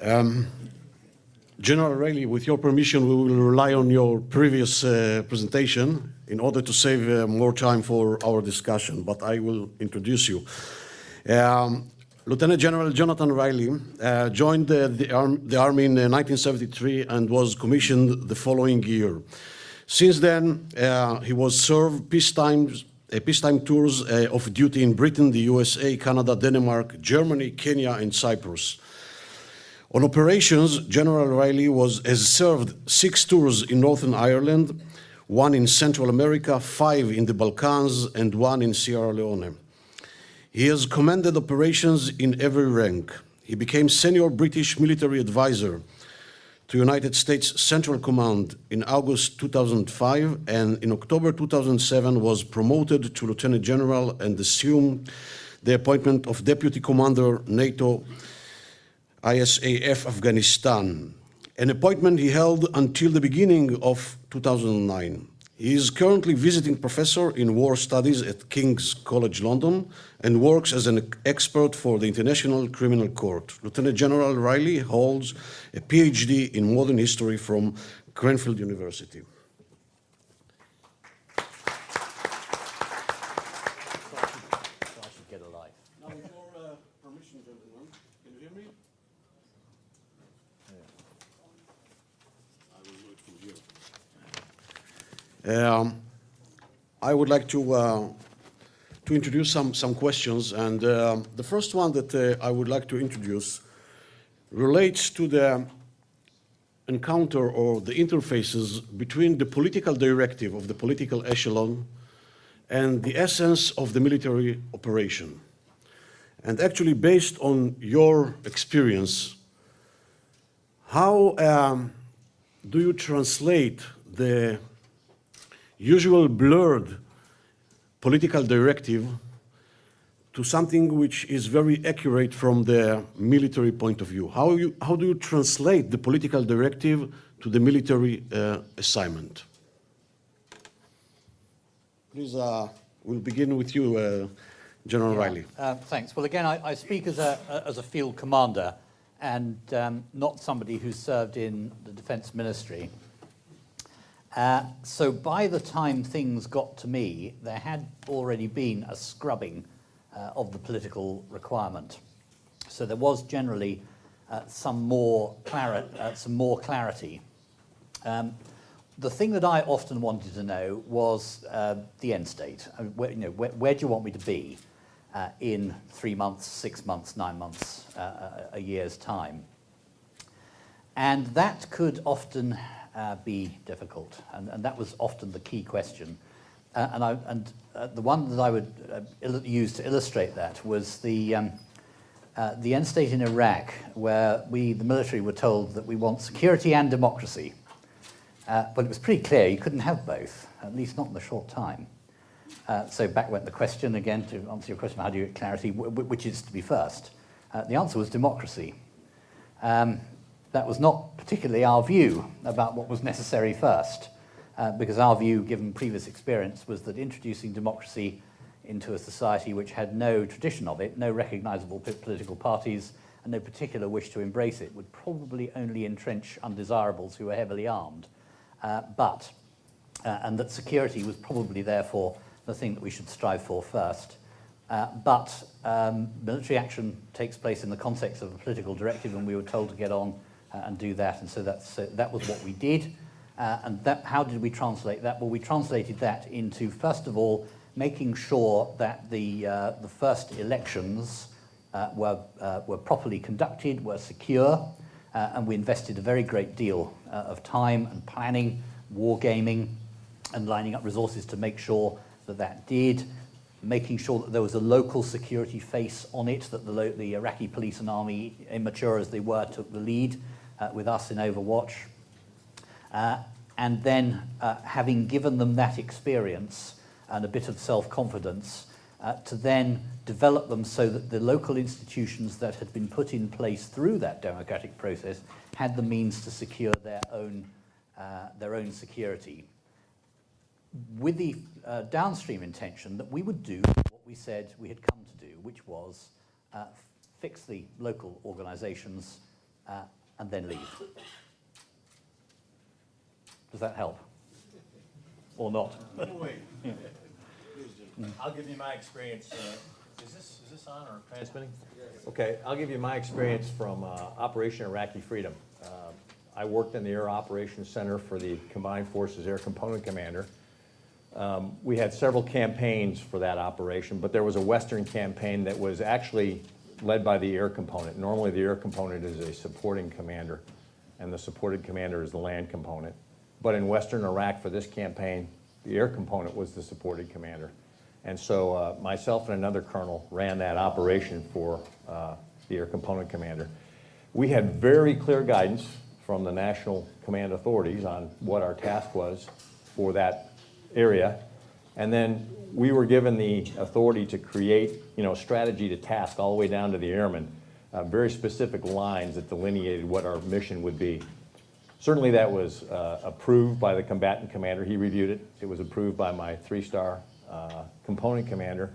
General Reilly, with your permission, we will rely on your previous presentation in order to save more time for our discussion, but I will introduce you. Lieutenant General Jonathan Reilly joined the Army in 1973 and was commissioned the following year. Since then, he was served peacetime tours of duty in Britain, the USA, Canada, Denmark, Germany, Kenya, and Cyprus. On operations, General Reilly has served 6 tours in Northern Ireland, 1 in Central America, 5 in the Balkans, and 1 in Sierra Leone. He has commanded operations in every rank. He became senior British military advisor to United States Central Command in August 2005, and in October 2007 was promoted to Lieutenant General and assumed the appointment of Deputy Commander, NATO ISAF Afghanistan, an appointment he held until the beginning of 2009. He is currently visiting professor in war studies at King's College London and works as an expert for the International Criminal Court. Lieutenant General Reilly holds a PhD in modern history from Cranfield University. I would like to introduce some questions, and the first one that I would like to introduce relates to the encounter or the interfaces between the political directive of the political echelon and the essence of the military operation. And actually, based on your experience, how do you translate the usual blurred political directive to something which is very accurate from the military point of view? How do you translate the political directive to the military assignment? Please, we'll begin with you, General Reilly. Thanks. Well, again, I speak as a field commander and not somebody who served in the Defence Ministry. So by the time things got to me, there had already been a scrubbing of the political requirement. So there was generally some more clarity. The thing that I often wanted to know was the end state. I mean, where do you want me to be in 3 months, 6 months, 9 months, a year's time? And that could often be difficult, and that was often the key question. The one that I would use to illustrate that was the end state in Iraq, where we, the military, were told that we want security and democracy. But it was pretty clear you couldn't have both, at least not in the short time. So back went the question again, to answer your question, how do you get clarity, which is to be first? The answer was democracy. That was not particularly our view about what was necessary first, because our view, given previous experience, was that introducing democracy into a society which had no tradition of it, no recognizable political parties, and no particular wish to embrace it, would probably only entrench undesirables who were heavily armed. And that security was probably, therefore, the thing that we should strive for first. But military action takes place in the context of a political directive, and we were told to get on and do that, and so that was what we did. How did we translate that? Well, we translated that into, first of all, making sure that the first elections were properly conducted, were secure, and we invested a very great deal of time and planning, wargaming, and lining up resources to make sure that did, making sure that there was a local security face on it, that the Iraqi police and army, immature as they were, took the lead with us in Overwatch. And then, having given them that experience and a bit of self-confidence, to then develop them so that the local institutions that had been put in place through that democratic process had the means to secure their own security, with the downstream intention that we would do what we said we had come to do, which was fix the local organizations and then leave. Does that help? Or not? Yeah. I'll give you my experience. Is this on or transmitting? Okay, I'll give you my experience from Operation Iraqi Freedom. I worked in the Air Operations Center for the Combined Forces Air Component Commander. We had several campaigns for that operation, but there was a Western campaign that was actually led by the air component. Normally the air component is a supporting commander, and the supported commander is the land component. But in Western Iraq for this campaign, the air component was the supported commander. And so myself and another colonel ran that operation for the air component commander. We had very clear guidance from the national command authorities on what our task was for that area. And then we were given the authority to create, strategy to task all the way down to the airmen, very specific lines that delineated what our mission would be. Certainly that was approved by the combatant commander. He reviewed it. It was approved by my three-star component commander,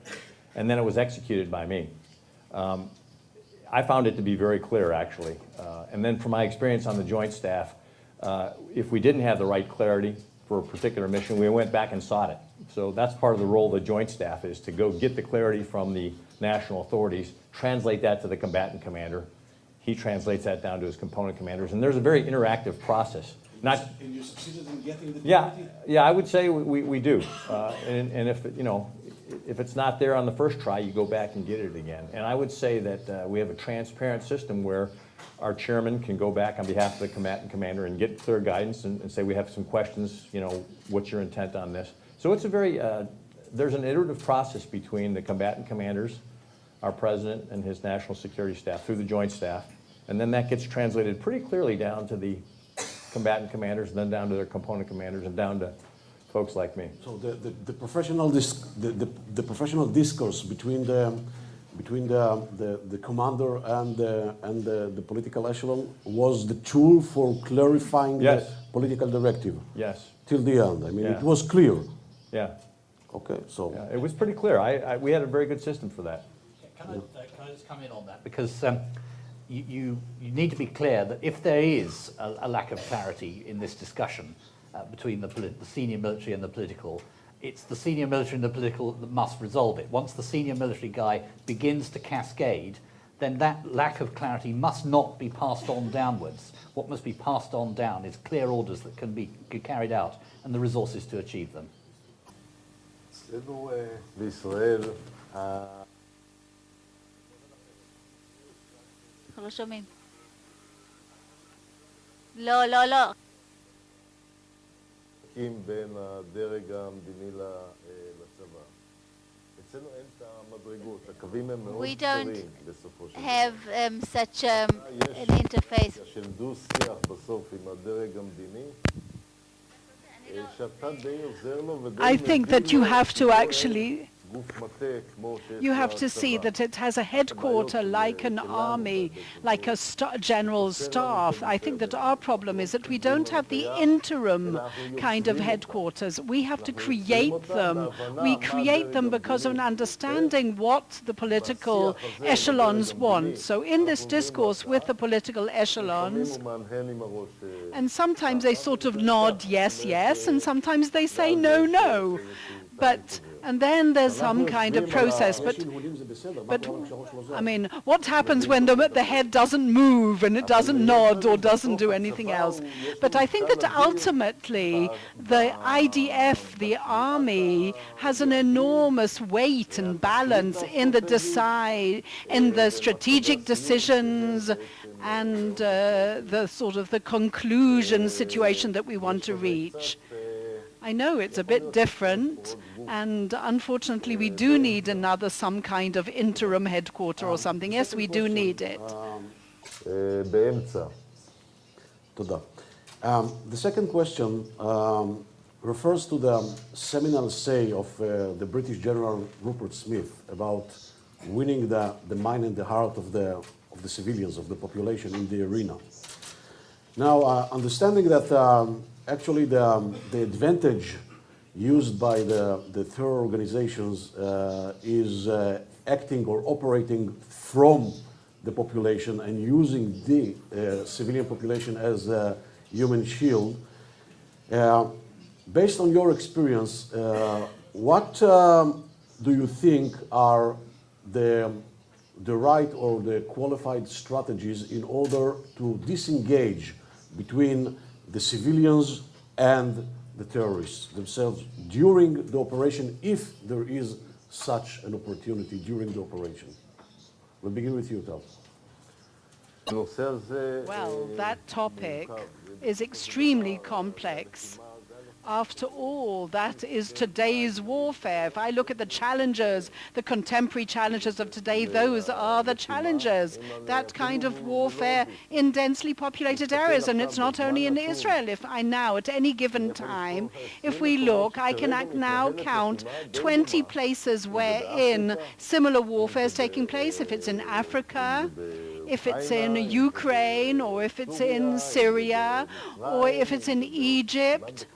and then it was executed by me. I found it to be very clear, actually. And then from my experience on the Joint Staff, if we didn't have the right clarity for a particular mission, we went back and sought it. So that's part of the role of the Joint Staff, is to go get the clarity from the national authorities, translate that to the combatant commander. He translates that down to his component commanders, and there's a very interactive process. And you succeeded in getting the clarity? Yeah, I would say we do. And if it's not there on the first try, you go back and get it again. And I would say that we have a transparent system where our chairman can go back on behalf of the combatant commander and get clear guidance and say, we have some questions, what's your intent on this? So it's a very, there's an iterative process between the combatant commanders, our president and his national security staff through the Joint Staff, and then that gets translated pretty clearly down to the combatant commanders, and then down to their component commanders, and down to folks like me. So the professional discourse between the commander and the political echelon was the tool for clarifying Yes. the political directive. Yes. Till the end. I mean, Yeah. it was clear. Yeah. Okay, so Yeah, it was pretty clear. We had a very good system for that. Can I just come in on that? Because you need to be clear that if there is a lack of clarity in this discussion between the senior military and the political, it's the senior military and the political that must resolve it. Once the senior military guy begins to cascade, then that lack of clarity must not be passed on downwards. What must be passed on down is clear orders that can be carried out and the resources to achieve them. אצלנו בישראל, אנחנו לא שומעים. לא, לא, לא. בין הדרג המדיני לצבא. אצלנו אין את המדרגות, הקווים הם מאוד קצרים בסופו של דבר. We don't have such an interface. של דו-שיח בסוף עם הדרג המדיני, שאתה די עוזר לו ודי I think that you have to actually, גוף מטה כמו שיש you have to see לצבא. that it has a headquarter like an army, like a general staff. I think that our problem is that we don't have the interim kind of headquarters. We have to create them. We create them because of an understanding what the political echelons want. So in this discourse with the political echelons, הוא מהנהן עם הראש, and sometimes they sort of nod yes, yes, and sometimes they say no, no. And then there's some kind of process. But I mean, what happens when the head doesn't move and it doesn't nod or doesn't do anything else? But I think that ultimately the IDF, the army, has an enormous weight and balance in the strategic decisions and the sort of the conclusion situation that we want to reach. I know it's a bit different, and unfortunately we do need some kind of interim headquarter or something. Yes, we do need it. באמצע. תודה. The second question refers to the seminal say of the British General Rupert Smith about winning the mind and the heart of the civilians, of the population in the arena. Now, understanding that actually the advantage used by the terror organizations is acting or operating from the population and using the civilian population as a human shield. Based on your experience, what do you think are the right or the qualified strategies in order to disengage between the civilians and the terrorists themselves during the operation, if there is such an opportunity during the operation? We'll begin with you, Tal. Well, that topic is extremely complex. After all, that is today's warfare. If I look at the challenges, the contemporary challenges of today, those are the challenges. That kind of warfare in densely populated areas, and it's not only in Israel. If I now, at any given time, if we look, I can now count 20 places wherein similar warfare is taking place. If it's in Africa, if it's in Ukraine, or if it's in Syria, or if it's in Egypt,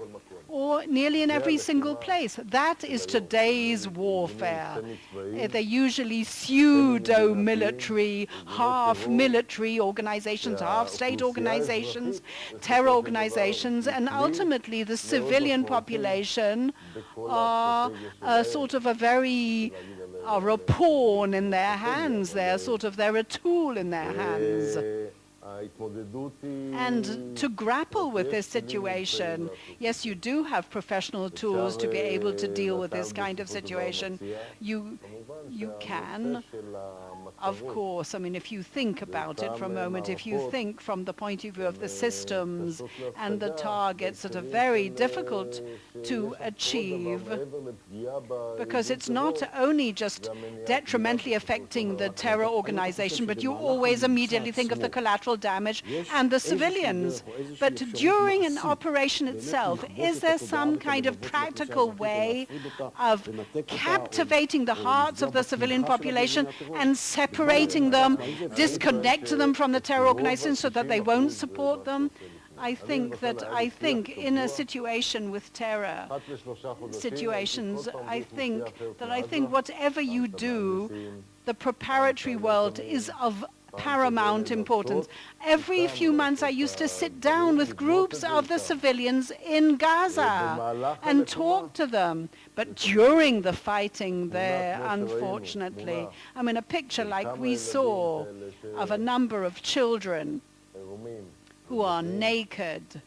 or nearly in every single place. That is today's warfare. They're usually pseudo-military, half-military organizations, half-state organizations, terror organizations, and ultimately the civilian population are sort of a pawn in their hands. They're a tool in their hands. And to grapple with this situation, yes, you do have professional tools to be able to deal with this kind of situation. You can, of course, I mean, if you think about it for a moment, if you think from the point of view of the systems and the targets that are very difficult to achieve, because it's not only just detrimentally affecting the terror organization, but you always immediately think of the collateral damage and the civilians. But during an operation itself, is there some kind of practical way of captivating the hearts of the civilian population and separating them, disconnecting them from the terror organization so that they won't support them? I think in a situation with terror situations, I think whatever you do, the preparatory world is of paramount importance. Every few months I used to sit down with groups of the civilians in Gaza and talk to them. But during the fighting there, unfortunately, I mean, a picture like we saw of a number of children who are naked,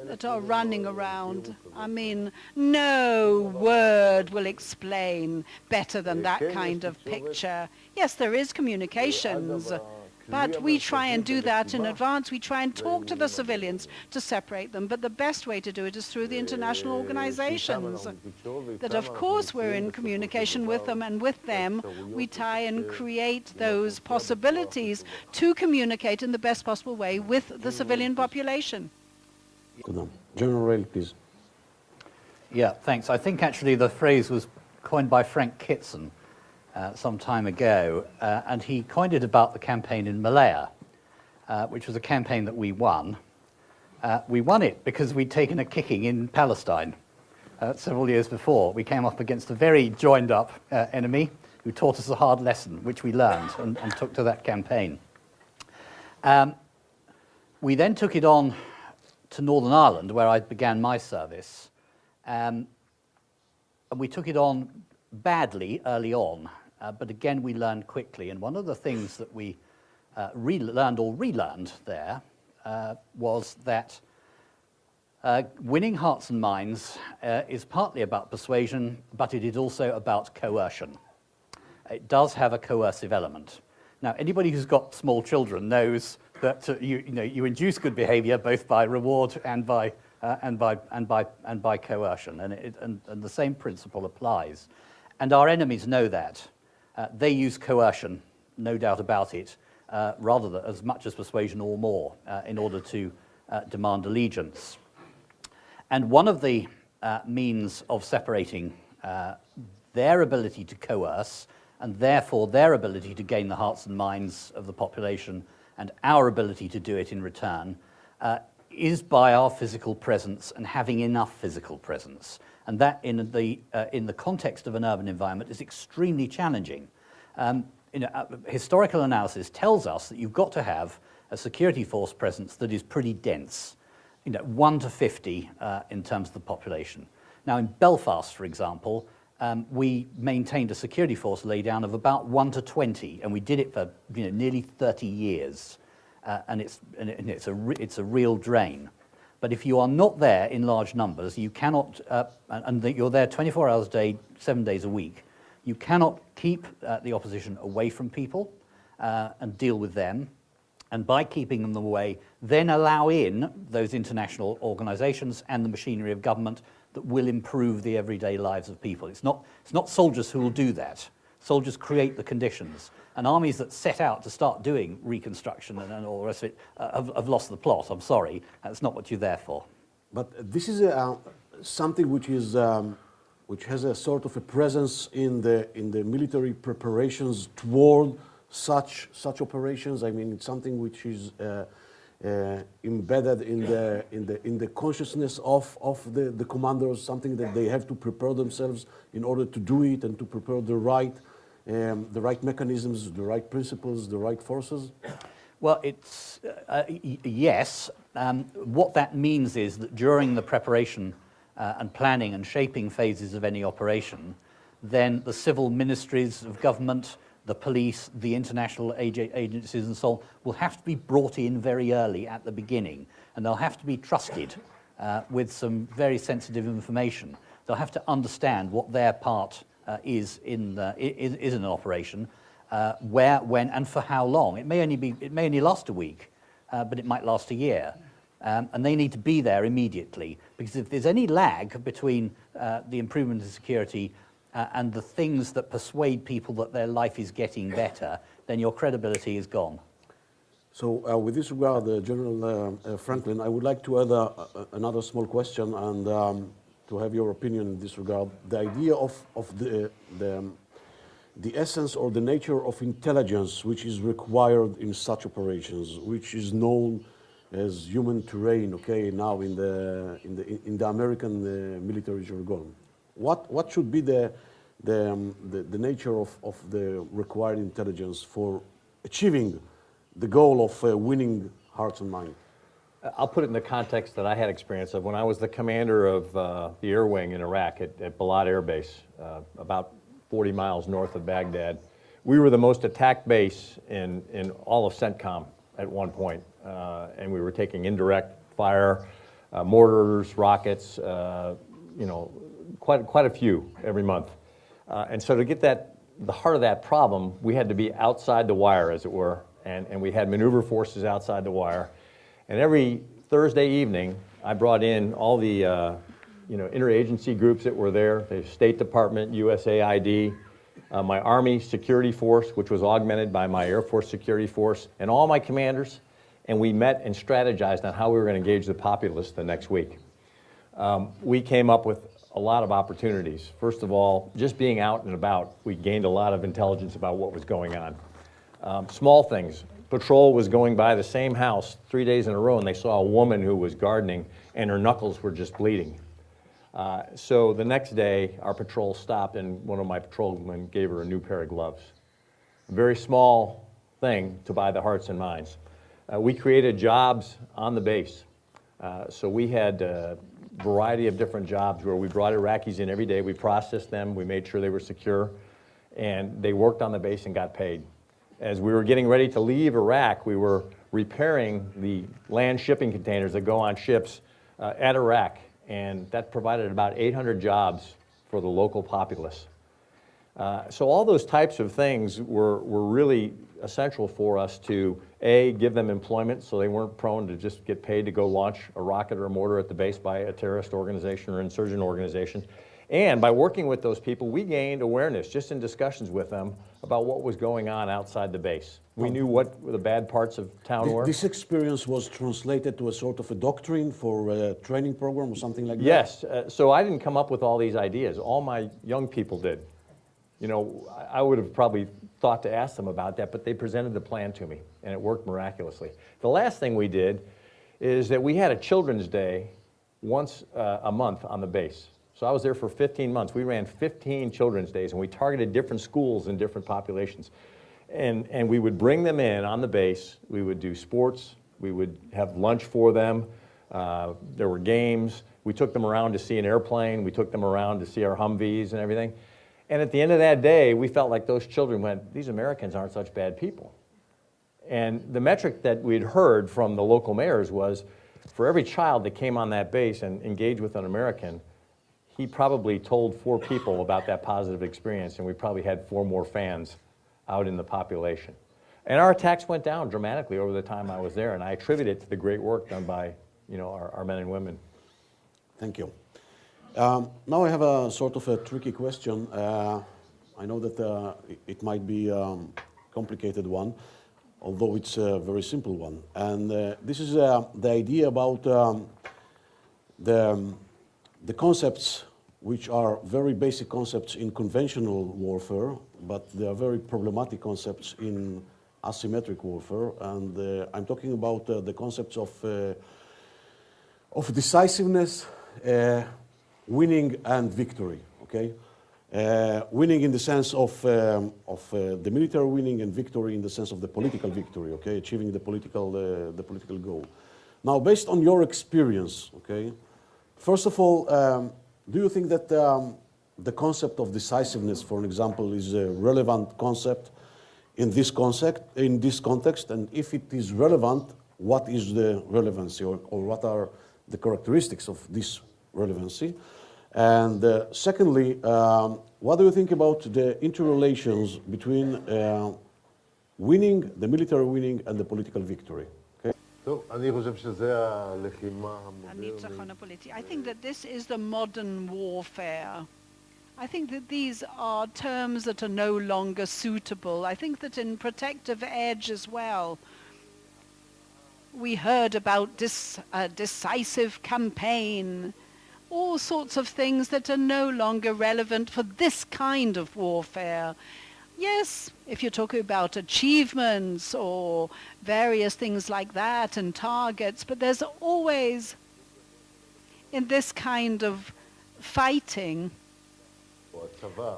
that are running around. I mean, no word will explain better than that kind of picture. Yes, there is communications, but we try and do that in advance. We try and talk to the civilians to separate them, but the best way to do it is through the international organizations. That, of course, we're in communication with them, and with them we try and create those possibilities to communicate in the best possible way with the civilian population. General Rail, please. Yeah, thanks. I think actually the phrase was coined by Frank Kitson some time ago, and he coined it about the campaign in Malaya, which was a campaign that we won. We won it because we'd taken a kicking in Palestine several years before. We came up against a very joined-up enemy who taught us a hard lesson, which we learned and took to that campaign. We then took it on to Northern Ireland, where I began my service, and we took it on badly early on, but again we learned quickly. And one of the things that we relearned there was that winning hearts and minds is partly about persuasion, but it is also about coercion. It does have a coercive element. Now, anybody who's got small children knows that you induce good behavior both by reward and by coercion, and the same principle applies. And our enemies know that. They use coercion, no doubt about it, rather than as much as persuasion or more, in order to demand allegiance. And one of the means of separating their ability to coerce, and therefore their ability to gain the hearts and minds of the population, and our ability to do it in return, is by our physical presence and having enough physical presence. And that, in the context of an urban environment, is extremely challenging. In historical analysis tells us that you've got to have a security force presence that is pretty dense, 1 to 50 in terms of the population. Now, in Belfast, for example, we maintained a security force laydown of about 1 to 20, and we did it for nearly 30 years, and it's a real drain. But if you are not there in large numbers, you cannot, and you're there 24 hours a day, 7 days a week, you cannot keep the opposition away from people and deal with them. And by keeping them away, then allow in those international organizations and the machinery of government that will improve the everyday lives of people. It's not soldiers who will do that. Soldiers create the conditions. And armies that set out to start doing reconstruction and all the rest of it have lost the plot. I'm sorry, that's not what you're there for. But this is something which is which has a sort of a presence in the military preparations toward such operations. I mean, it's something which is embedded in the consciousness of the commanders, something that they have to prepare themselves in order to do it and to prepare the right mechanisms, the right principles, the right forces. Well, it's yes. What that means is that during the preparation and planning and shaping phases of any operation, then the civil ministries of government, the police, the international agencies and so on will have to be brought in very early at the beginning, and they'll have to be trusted with some very sensitive information. They'll have to understand what their part is in an operation, where, when, and for how long. It may only last a week, but it might last a year. And they need to be there immediately, because if there's any lag between the improvement in security and the things that persuade people that their life is getting better, then your credibility is gone. So with this regard, General Franklin, I would like to add another small question and to have your opinion in this regard. The idea of the essence or the nature of intelligence which is required in such operations, which is known as human terrain, okay, now in the American military jargon. What should be the nature of the required intelligence for achieving the goal of winning hearts and minds? I'll put it in the context that I had experience of when I was the commander of the air wing in Iraq at Balad Air Base, about 40 miles north of Baghdad. We were the most attacked base in all of CENTCOM at one point, and we were taking indirect fire, mortars, rockets, quite a few every month. And so to get the heart of that problem, we had to be outside the wire, as it were, and we had maneuver forces outside the wire. And every Thursday evening, I brought in all the interagency groups that were there, the State Department, USAID, my Army Security Force, which was augmented by my Air Force Security Force, and all my commanders, and we met and strategized on how we were going to engage the populace the next week. We came up with a lot of opportunities. First of all, just being out and about, we gained a lot of intelligence about what was going on. Small things. Patrol was going by the same house 3 days in a row, and they saw a woman who was gardening, and her knuckles were just bleeding. So the next day, our patrol stopped, and one of my patrolmen gave her a new pair of gloves. A very small thing to buy the hearts and minds. We created jobs on the base. So we had a variety of different jobs where we brought Iraqis in every day. We processed them. We made sure they were secure. And they worked on the base and got paid. As we were getting ready to leave Iraq, we were repairing the land shipping containers that go on ships at Iraq. And that provided about 800 jobs for the local populace. So all those types of things were really essential for us to, A, give them employment so they weren't prone to just get paid to go launch a rocket or a mortar at the base by a terrorist organization or insurgent organization. And by working with those people, we gained awareness just in discussions with them about what was going on outside the base. We knew what the bad parts of town were. This experience was translated to a sort of a doctrine for a training program or something like that? Yes. So I didn't come up with all these ideas. All my young people did. You know, I would have probably thought to ask them about that, but they presented the plan to me, and it worked miraculously. The last thing we did is that we had a Children's Day once a month on the base. So I was there for 15 months. We ran 15 Children's Days, and we targeted different schools and different populations. And we would bring them in on the base. We would do sports. We would have lunch for them. There were games. We took them around to see an airplane. We took them around to see our Humvees and everything. And at the end of that day, we felt like those children went, these Americans aren't such bad people. And the metric that we'd heard from the local mayors was, for every child that came on that base and engaged with an American, he probably told 4 people about that positive experience, and we probably had 4 more fans out in the population. And our attacks went down dramatically over the time I was there, and I attribute it to the great work done by, our men and women. Thank you. Now I have a sort of a tricky question. I know that it might be a complicated one, although it's a very simple one. And this is the idea about the concepts which are very basic concepts in conventional warfare, but they are very problematic concepts in asymmetric warfare. And I'm talking about the concepts of decisiveness, winning and victory, okay? Winning in the sense of the military winning, and victory in the sense of the political victory, okay? Achieving the political goal. Now, based on your experience, okay, first of all, do you think that the concept of decisiveness, for example, is a relevant concept in this context? And if it is relevant, what is the relevancy, or what are the characteristics of this relevancy? And secondly, what do you think about the interrelations between winning, the military winning, and the political victory? Okay? I think that this is the modern warfare. I think that these are terms that are no longer suitable. I think that in protective edge as well, we heard about this decisive campaign, all sorts of things that are no longer relevant for this kind of warfare. Yes, if you're talking about achievements or various things like that and targets, but there's always, in this kind of fighting,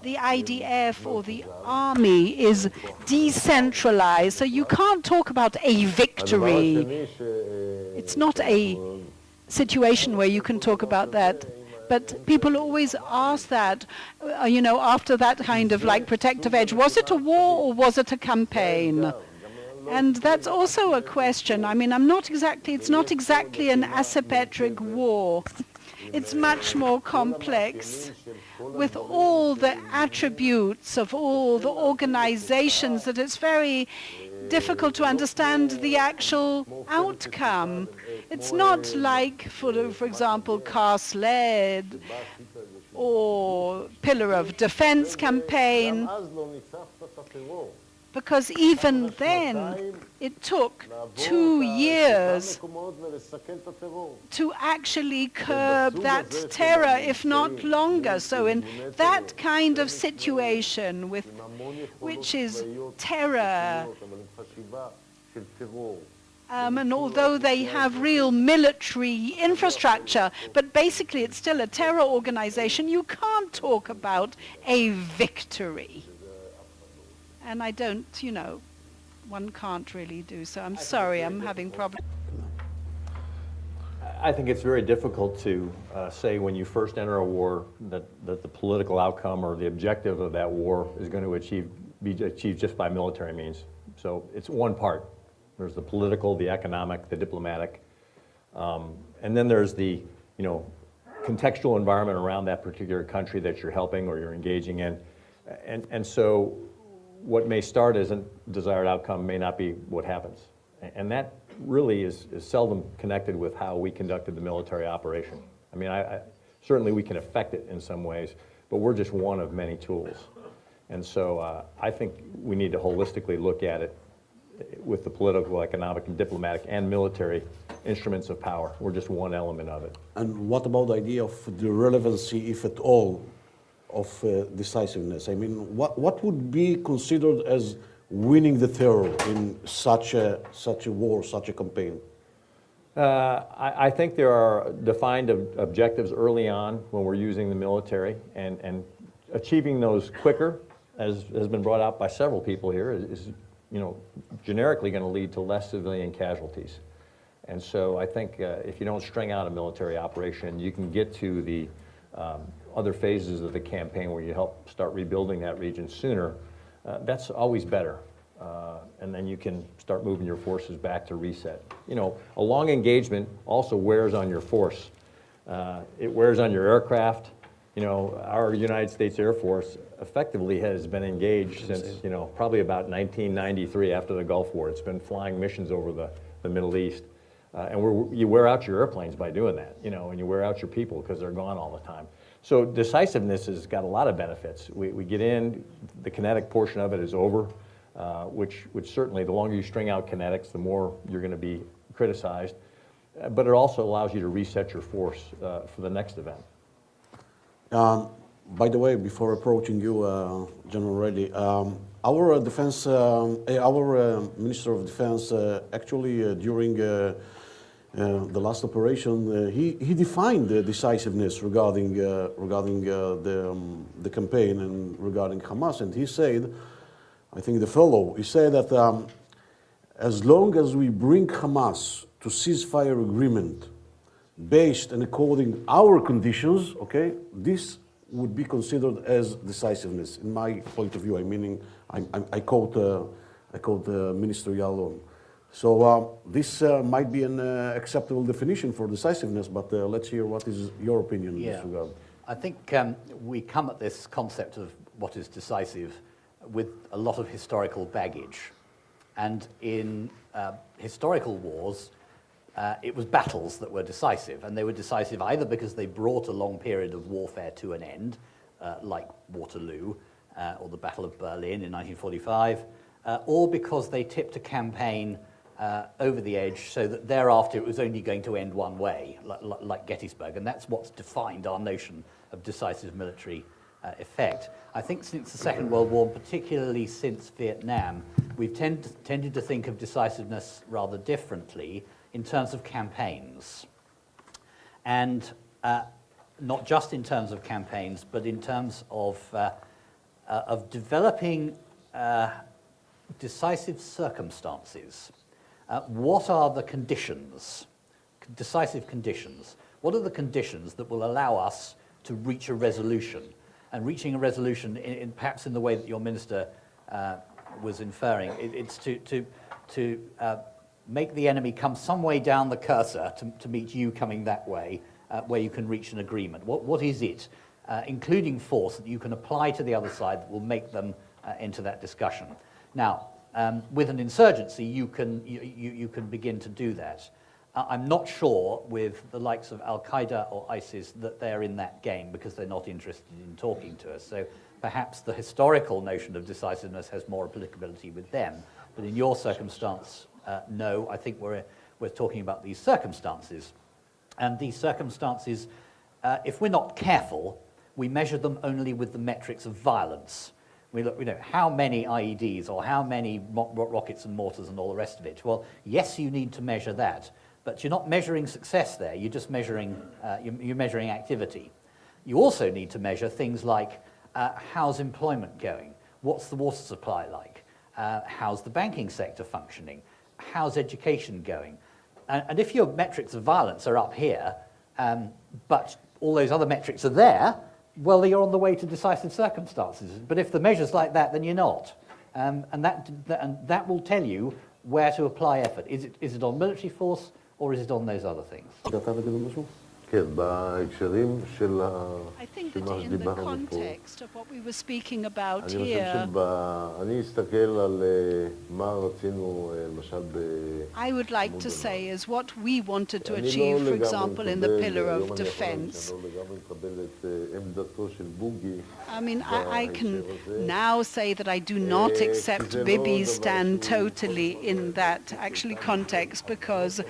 the IDF or the army is decentralized, so you can't talk about a victory. It's not a situation where you can talk about that. But people always ask that, after that kind of like protective edge, was it a war or was it a campaign? And that's also a question. I mean, it's not exactly an asymmetric war. It's much more complex, with all the attributes of all the organizations, that it's very difficult to understand the actual outcome. It's not like, for example, Car-Sled or Pillar of Defense campaign, because even then it took 2 years to actually curb that terror, if not longer. So in that kind of situation, which is terror, and although they have real military infrastructure, but basically it's still a terror organization, you can't talk about a victory. And I don't, one can't really do so. I'm sorry, I'm having problems. I think it's very difficult to say when you first enter a war that the political outcome or the objective of that war is going to be achieved just by military means. So it's one part. There's the political, the economic, the diplomatic, and then there's the contextual environment around that particular country that you're helping or you're engaging in, and so what may start as a desired outcome may not be what happens, and that really is seldom connected with how we conducted the military operation. I mean, certainly we can affect it in some ways, but we're just one of many tools, and so I think we need to holistically look at it with the political, economic, and diplomatic and military instruments of power. We're just one element of it. And what about the idea of the relevancy, if at all, of decisiveness? I mean, what would be considered as winning the terror in such a war, such a campaign? I think there are defined objectives early on when we're using the military, and achieving those quicker as has been brought out by several people here, is generically going to lead to less civilian casualties. And so I think if you don't string out a military operation, you can get to the other phases of the campaign where you help start rebuilding that region sooner. That's always better. And then you can start moving your forces back to reset. A long engagement also wears on your force. It wears on your aircraft. Our United States Air Force effectively has been engaged since, probably about 1993 after the Gulf War. It's been flying missions over the Middle East. And you wear out your airplanes by doing that, and you wear out your people because they're gone all the time. So decisiveness has got a lot of benefits. We get in, the kinetic portion of it is over, which certainly the longer you string out kinetics, the more you're going to be criticized. But it also allows you to reset your force for the next event. By the way, before approaching you, General Reddy, our defense, our Minister of Defense, actually during the last operation, he defined the decisiveness regarding the campaign and regarding Hamas, and he said, I think he said that as long as we bring Hamas to ceasefire agreement based and according our conditions, okay, this would be considered as decisiveness, in my point of view. I quote Minister Yalom. So this might be an acceptable definition for decisiveness, but let's hear what is your opinion in this regard. I think we come at this concept of what is decisive with a lot of historical baggage. And in historical wars, it was battles that were decisive, and they were decisive either because they brought a long period of warfare to an end, like Waterloo or the Battle of Berlin in 1945, or because they tipped a campaign over the edge so that thereafter it was only going to end one way, like Gettysburg, and that's what's defined our notion of decisive military effect. I think since the Second World War, particularly since Vietnam, we've tended to think of decisiveness rather differently in terms of campaigns. And not just in terms of campaigns, but in terms of developing decisive circumstances. What are the conditions, decisive conditions? What are the conditions that will allow us to reach a resolution? And reaching a resolution, perhaps in the way that your minister was inferring, it's to make the enemy come some way down the cursor to meet you coming that way, where you can reach an agreement. What is it, including force, that you can apply to the other side that will make them into that discussion? Now, with an insurgency, you can begin to do that. I'm not sure with the likes of Al-Qaeda or ISIS that they're in that game because they're not interested in talking to us. So perhaps the historical notion of decisiveness has more applicability with them. But in your circumstance, no, I think we're talking about these circumstances. And these circumstances, if we're not careful, we measure them only with the metrics of violence. We look, how many IEDs or how many rockets and mortars and all the rest of it. Well, yes, you need to measure that, but you're not measuring success there. You're just measuring, you're measuring activity. You also need to measure things like how's employment going? What's the water supply like? How's the banking sector functioning? How's education going? And if your metrics of violence are up here, but all those other metrics are there, well, you're on the way to decisive circumstances. But if the measure's like that, then you're not. And that will tell you where to apply effort. Is it on military force or is it on those other things? כן, בהקשרים של I think that in the context of what we were speaking about אני here, אני אסתכל על מה רצינו, למשל I would like to say is what we wanted to achieve, for example, in the pillar of defense. אני לא לגמרי מקבל את עמדתו של בוגי. I mean, I can now say that I do not accept Bibi's stand totally in that actually context because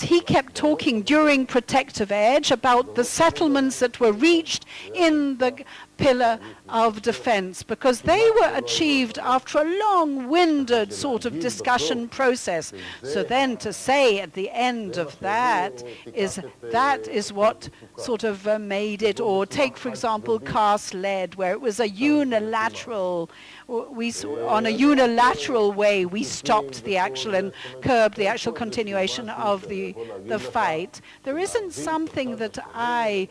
he kept talking during Protective Edge about the settlements that were reached in the pillar of defense, because they were achieved after a long-winded sort of discussion process. So then to say at the end of that is what sort of made it, or take, for example, Cast Lead, where it was a unilateral, on a unilateral way, we stopped the actual and curbed the actual continuation of the fight. There isn't something that I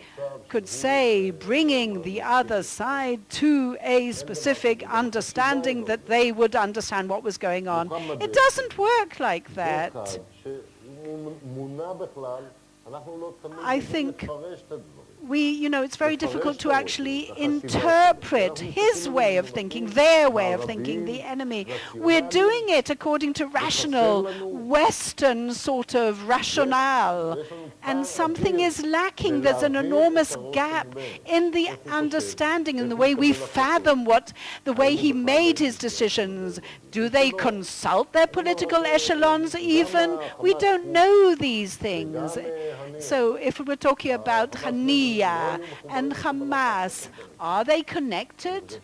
could say bringing the other side to a specific understanding that they would understand what was going on. It doesn't work like that. I think it's very difficult to actually interpret his way of thinking, their way of thinking, the enemy. We're doing it according to rational, Western sort of rationale, and something is lacking. There's an enormous gap in the understanding, in the way we fathom the way he made his decisions. Do they consult their political echelons even? We don't know these things. So if we're talking about Haniya and Hamas, are they connected?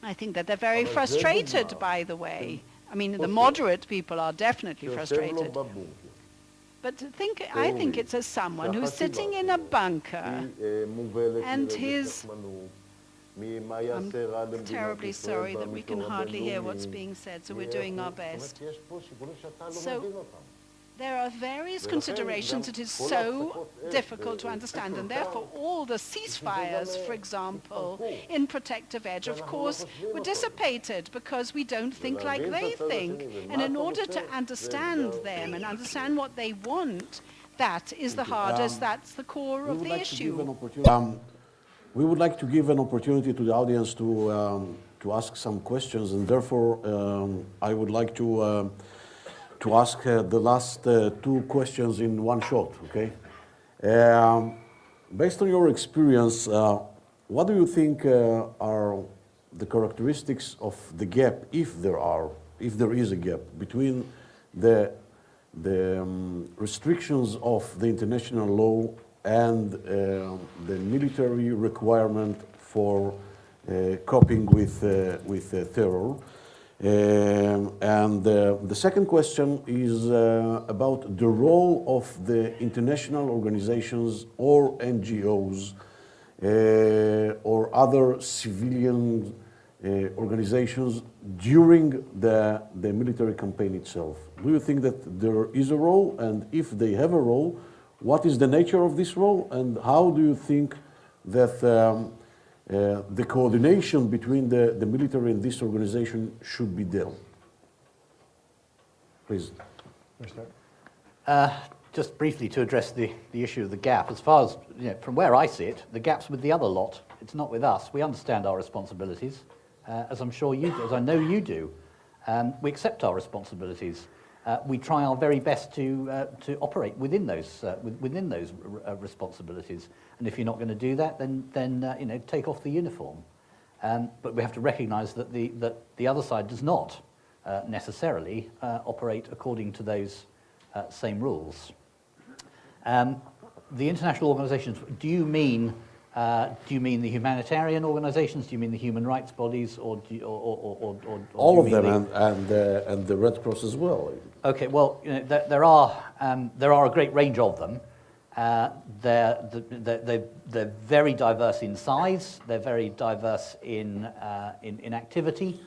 I think that they're very frustrated, by the way. I mean, the moderate people are definitely frustrated. But I think it's as someone who's sitting in a bunker, and I'm terribly sorry that we can hardly hear what's being said, so we're doing our best. So there are various considerations. It is so difficult to understand, and therefore all the ceasefires, for example, in Protective Edge, of course, were dissipated because we don't think like they think. And in order to understand them and understand what they want, that is the hardest, that's the core of the issue. We would like to give an opportunity to the audience to ask some questions, and therefore I would like to ask the last two questions in one shot, okay? Based on your experience, what do you think are the characteristics of the gap, if there is a gap, between the restrictions of the international law and the military requirement for coping with terror? And the second question is about the role of the international organizations or NGOs or other civilian organizations during the military campaign itself. Do you think that there is a role? And if they have a role, what is the nature of this role? And how do you think that the coordination between the military and this organization should be dealt? Please. Just briefly to address the issue of the gap, as far as, from where I see it, the gap's with the other lot. It's not with us. We understand our responsibilities, as I'm sure you do, as I know you do. We accept our responsibilities. We try our very best to operate within those responsibilities. And if you're not going to do that, then take off the uniform. But we have to recognise that the other side does not necessarily operate according to those same rules. The international organisations. Do you mean the humanitarian organisations? Do you mean the human rights bodies, or all of them, and the Red Cross as well? Okay, well, there are a great range of them. They're very diverse in size. They're very diverse in activity.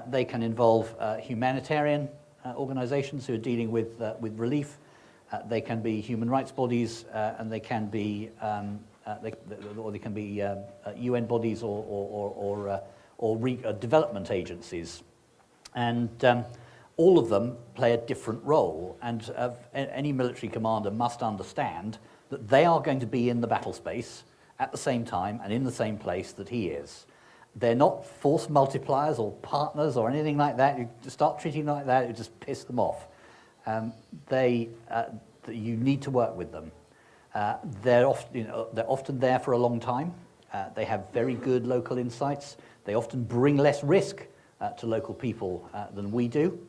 They can involve humanitarian organisations who are dealing with relief. They can be human rights bodies, and they can be UN bodies or development agencies, and all of them play a different role. And any military commander must understand that they are going to be in the battle space at the same time and in the same place that he is. They're not force multipliers or partners or anything like that. You start treating them like that, you just piss them off. You need to work with them. They're often there for a long time. They have very good local insights. They often bring less risk to local people than we do.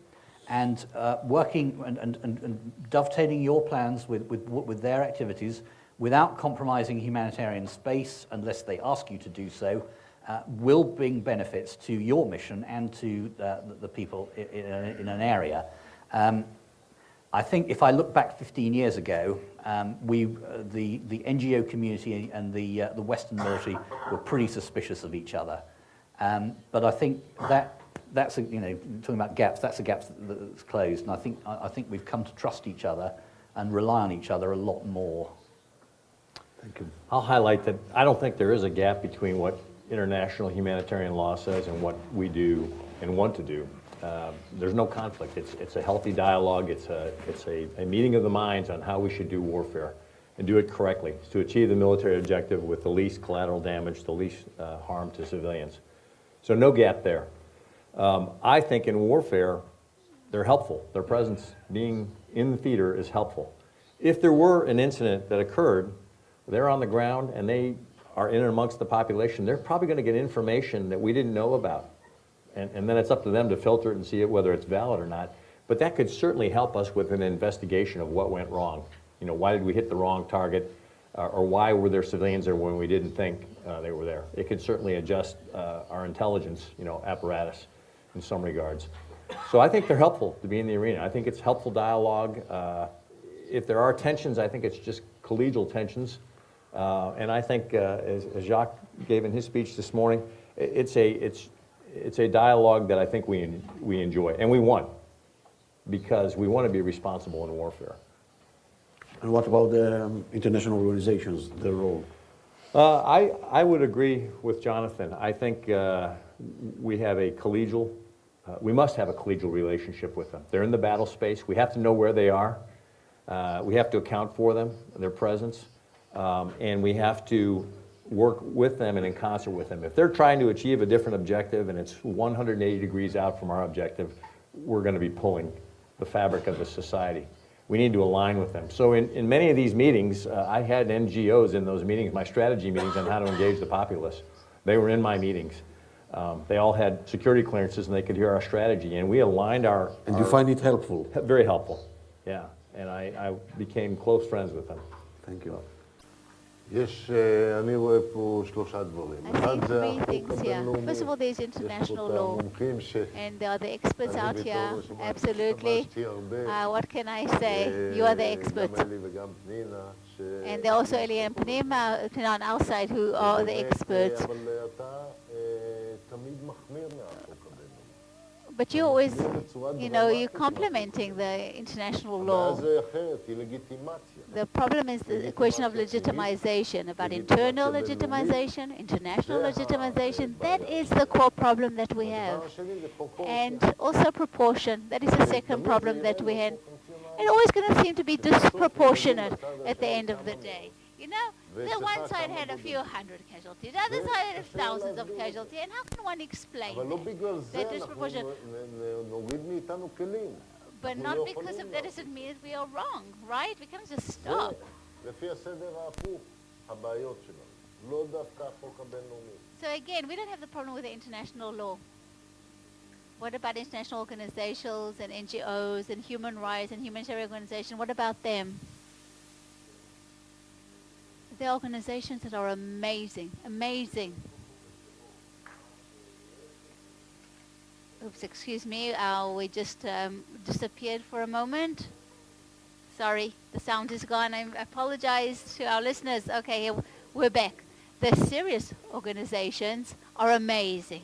And working and dovetailing your plans with their activities without compromising humanitarian space, unless they ask you to do so, will bring benefits to your mission and to the people in an area. I think if I look back 15 years ago, the NGO community and the Western military were pretty suspicious of each other. But I think that's a, talking about gaps, that's a gap that's closed. And I think we've come to trust each other and rely on each other a lot more. Thank you. I'll highlight that I don't think there is a gap between what international humanitarian law says and what we do and want to do. There's no conflict. It's a healthy dialogue. It's a meeting of the minds on how we should do warfare and do it correctly to achieve the military objective with the least collateral damage, the least harm to civilians. So no gap there. I think in warfare, they're helpful. Their presence, being in the theater, is helpful. If there were an incident that occurred, they're on the ground and they are in and amongst the population, they're probably going to get information that we didn't know about. And then it's up to them to filter it and see whether it's valid or not. But that could certainly help us with an investigation of what went wrong. Why did we hit the wrong target? Or why were there civilians there when we didn't think they were there? It could certainly adjust our intelligence, apparatus in some regards. So I think they're helpful to be in the arena. I think it's helpful dialogue. If there are tensions, I think it's just collegial tensions. And I think, as Jacques gave in his speech this morning, it's a dialogue that I think we enjoy, and we want, because we want to be responsible in warfare. And what about the international organizations, their role? I would agree with Jonathan. I think we have a collegial, we must have a collegial relationship with them. They're in the battle space. We have to know where they are. We have to account for them, their presence, and we have to work with them and in concert with them. If they're trying to achieve a different objective and it's 180 degrees out from our objective, we're going to be pulling the fabric of the society. We need to align with them. So in many of these meetings, I had NGOs in those meetings, my strategy meetings on how to engage the populace. They were in my meetings. They all had security clearances and they could hear our strategy, and we aligned our... And you find it helpful? Very helpful, yeah. And I became close friends with them. Thank you. אני רואה פה שלושה דברים. I see three things here. First of all, there's international law, and there are the experts out here. Absolutely. What can I say? You are the experts. And there are also Eli and Pnima on our side who are the experts. But you always, you're complementing the international law. The problem is the question of legitimization, about internal legitimization, international legitimization. That is the core problem that we have. And also proportion. That is the second problem that we have. It's always going to seem to be disproportionate at the end of the day. The one side had a few hundred casualties, the other side had thousands of casualties, and how can one explain that disproportion? But not because of that doesn't mean that we are wrong, right? We can't just stop. So again, we don't have the problem with the international law. What about international organizations and NGOs and human rights and humanitarian organizations? What about them? There are organizations that are amazing, amazing. Oops, excuse me, we just disappeared for a moment. Sorry, the sound is gone. I apologize to our listeners. Okay, we're back. The serious organizations are amazing,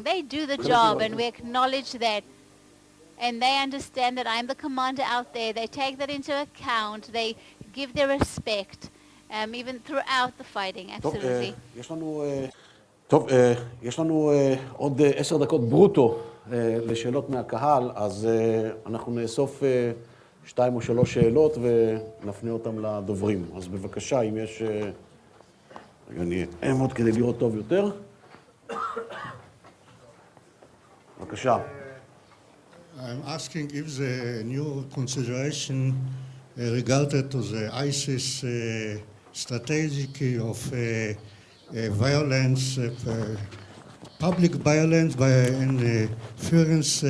They do the job, and we acknowledge that. And they understand that I'm the commander out there. They take that into account. They give their respect. Even throughout the fighting, absolutely. יש לנו עוד 10 דקות ברוטו לשאלות מהקהל, אז אנחנו נאסוף 2 או 3 שאלות ונפנה אותם לדוברים. אז בבקשה, אם יש... רגע, אני אעמוד כדי לראות טוב יותר. בבקשה. I'm asking if the new consideration regarded to the ISIS strategy of violence, public violence by interference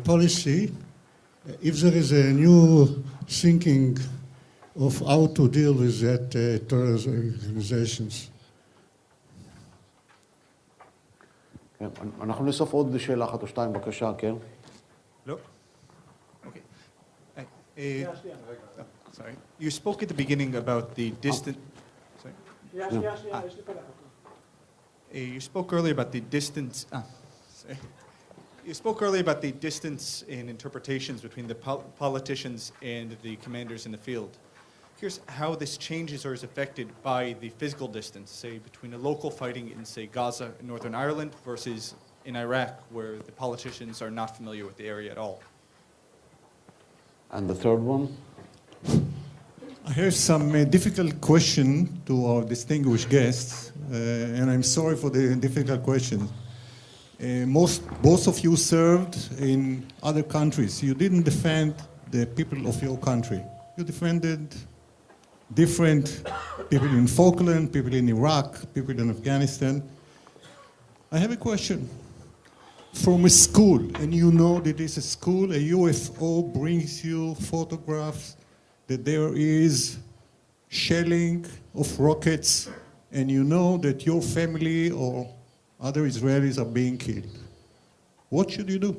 policy, if there is a new thinking of how to deal with that terrorist organizations. כן, אנחנו נאסוף עוד שאלה אחת או שתיים, בבקשה, כן? לא? Okay. Sorry. You spoke at the beginning about the distance. Sorry. You spoke earlier about the distance. Sorry. You spoke earlier about the distance in interpretations between the politicians and the commanders in the field. Here's how this changes or is affected by the physical distance, say, between a local fighting in, say, Gaza and Northern Ireland versus in Iraq, where the politicians are not familiar with the area at all. And the third one? I have some difficult question to our distinguished guests, and I'm sorry for the difficult question. Both of you served in other countries. You didn't defend the people of your country. You defended different people in Falkland, people in Iraq, people in Afghanistan. I have a question. From a school, and you know that it's a school, a UFO brings you photographs that there is shelling of rockets, and you know that your family or other Israelis are being killed. What should you do?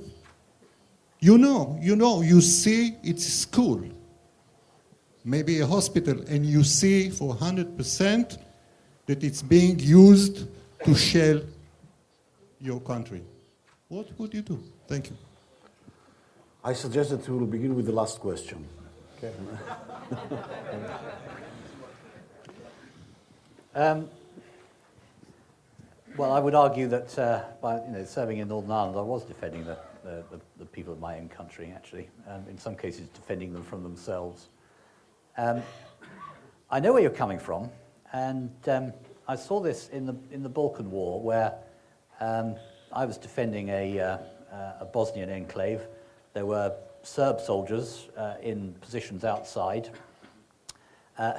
You see it's a school, maybe a hospital, and you see for 100% that it's being used to shell your country. What would you do? Thank you. I suggest that we will begin with the last question. Okay. Well, I would argue that by serving in Northern Ireland, I was defending the people of my own country, actually, in some cases defending them from themselves. I know where you're coming from, and I saw this in the Balkan War, where I was defending a Bosnian enclave. There were Serb soldiers in positions outside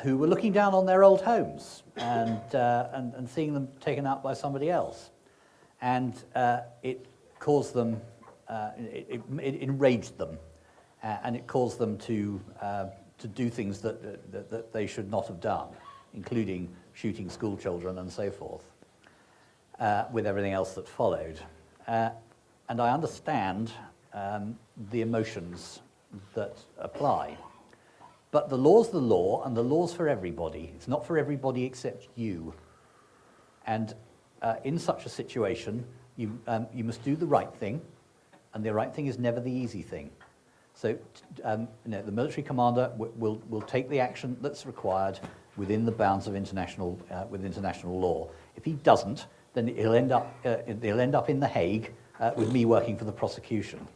who were looking down on their old homes and seeing them taken out by somebody else. And it caused them, it enraged them, and it caused them to do things that they should not have done, including shooting school children and so forth, with everything else that followed. And I understand the emotions that apply. But the law's the law, and the law's for everybody. It's not for everybody except you. And in such a situation, you must do the right thing, and the right thing is never the easy thing. So the military commander will take the action that's required within the bounds of international law. If he doesn't, then he'll end up in The Hague with me working for the prosecution.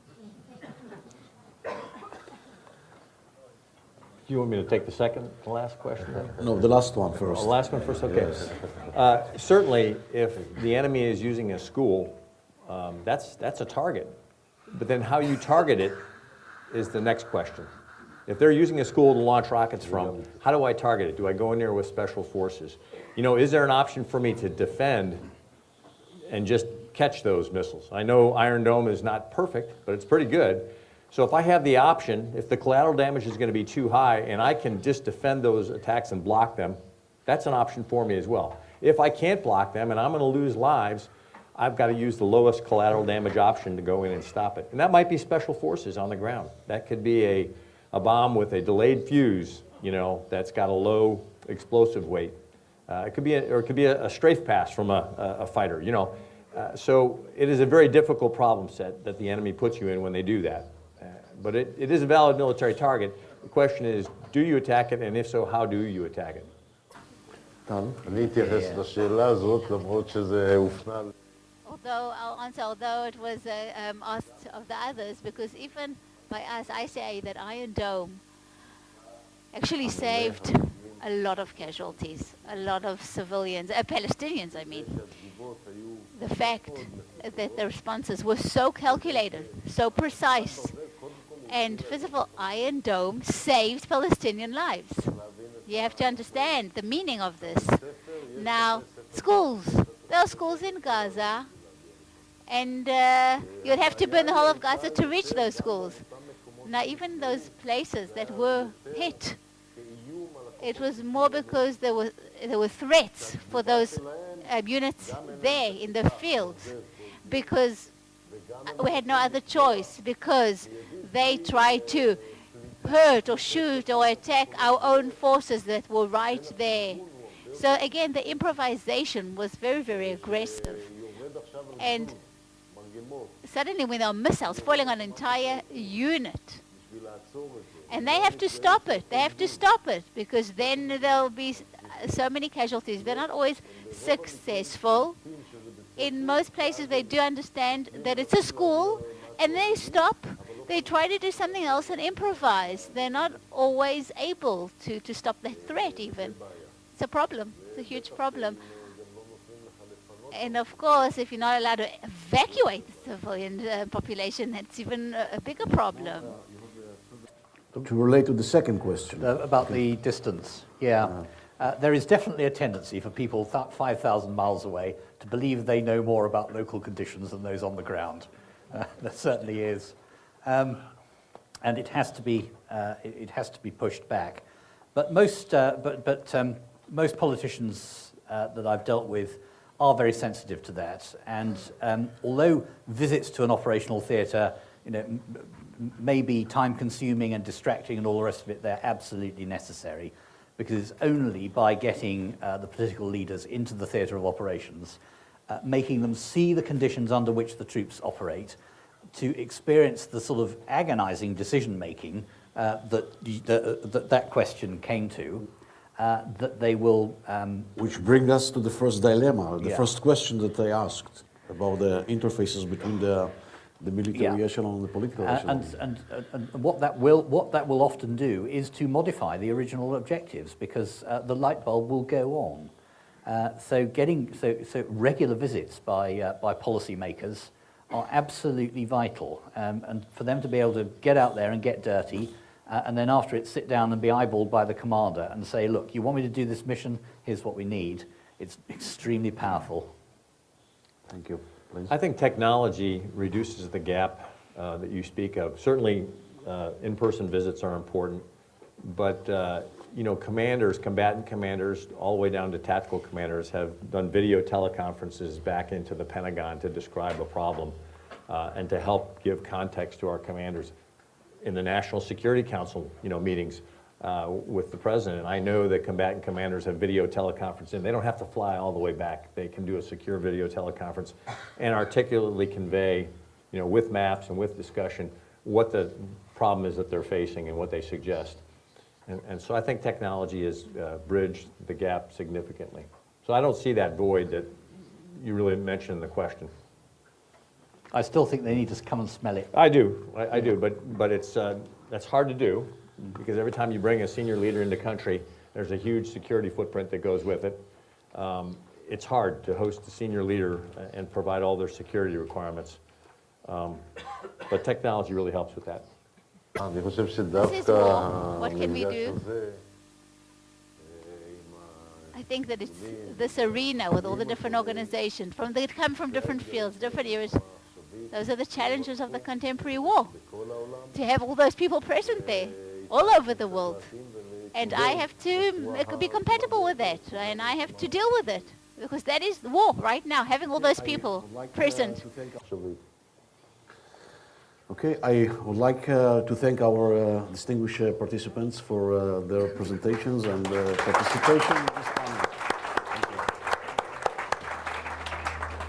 Do you want me to take the last question then? No, the last one first. The last one first, okay. Yes. Certainly, if the enemy is using a school, that's a target. But then how you target it is the next question. If they're using a school to launch rockets from, how do I target it? Do I go in there with special forces? Is there an option for me to defend and just catch those missiles? I know Iron Dome is not perfect, but it's pretty good. So if I have the option, if the collateral damage is going to be too high and I can just defend those attacks and block them, that's an option for me as well. If I can't block them and I'm going to lose lives, I've got to use the lowest collateral damage option to go in and stop it. And that might be special forces on the ground. That could be a bomb with a delayed fuse, that's got a low explosive weight. It could be a strafe pass from a fighter, So it is a very difficult problem set that the enemy puts you in when they do that. But it is a valid military target. The question is, do you attack it, and if so, how do you attack it? אני אתייחס לשאלה הזאת, למרות שזה הופנה. Although it was asked of the others, because even by us, I say that Iron Dome actually saved a lot of casualties, a lot of civilians, Palestinians, I mean. The fact that the responses were so calculated, so precise, and first of all, Iron Dome saved Palestinian lives. You have to understand the meaning of this. Now, schools. There are schools in Gaza, and you'd have to burn the whole of Gaza to reach those schools. Now, even those places that were hit It was more because there were threats for those units there in the field, because we had no other choice, because they tried to hurt or shoot or attack our own forces that were right there. So again, the improvisation was very, very aggressive. And suddenly when there are missiles falling on an entire unit, and they have to stop it. They have to stop it, because then there'll be so many casualties. They're not always successful. In most places, they do understand that it's a school, and they stop. They try to do something else and improvise. They're not always able to stop the threat even. It's a problem. It's a huge problem. And of course, if you're not allowed to evacuate the civilian population, that's even a bigger problem. To relate to the second question. About the distance, yeah. There is definitely a tendency for people 5,000 miles away to believe they know more about local conditions than those on the ground. There certainly is. And it has to be pushed back. But most politicians that I've dealt with are very sensitive to that. And although visits to an operational theatre, may be time-consuming and distracting and all the rest of it, they're absolutely necessary, because it's only by getting the political leaders into the theatre of operations, making them see the conditions under which the troops operate, to experience the sort of agonizing decision-making that question came to, that they will... Which brings us to the first dilemma, the first question that they asked about the interfaces between the military echelon and the political echelon. And what that will often do is to modify the original objectives, because the light bulb will go on. So regular visits by policymakers are absolutely vital, and for them to be able to get out there and get dirty, and then after it sit down and be eyeballed by the commander and say, look, you want me to do this mission, here's what we need. It's extremely powerful. Thank you. Please. I think technology reduces the gap that you speak of. Certainly, in-person visits are important, but commanders, combatant commanders, all the way down to tactical commanders have done video teleconferences back into the Pentagon to describe a problem and to help give context to our commanders. In the National Security Council, meetings with the president, I know that combatant commanders have video teleconferencing. They don't have to fly all the way back. They can do a secure video teleconference and articulately convey, with maps and with discussion, what the problem is that they're facing and what they suggest. And so I think technology has bridged the gap significantly. So I don't see that void that you really mentioned in the question. I still think they need to come and smell it. I do, but it's that's hard to do, because every time you bring a senior leader into country, there's a huge security footprint that goes with it. It's hard to host a senior leader and provide all their security requirements. But technology really helps with that. This is war. What can we do? I think that it's this arena with all the different organizations that come from different fields, different areas. Those are the challenges of the contemporary war, to have all those people present there, all over the world. And I have to be compatible with that, and I have to deal with it, because that is the war right now, having all those people present. Okay, I would like to thank our distinguished participants for their presentations and participation.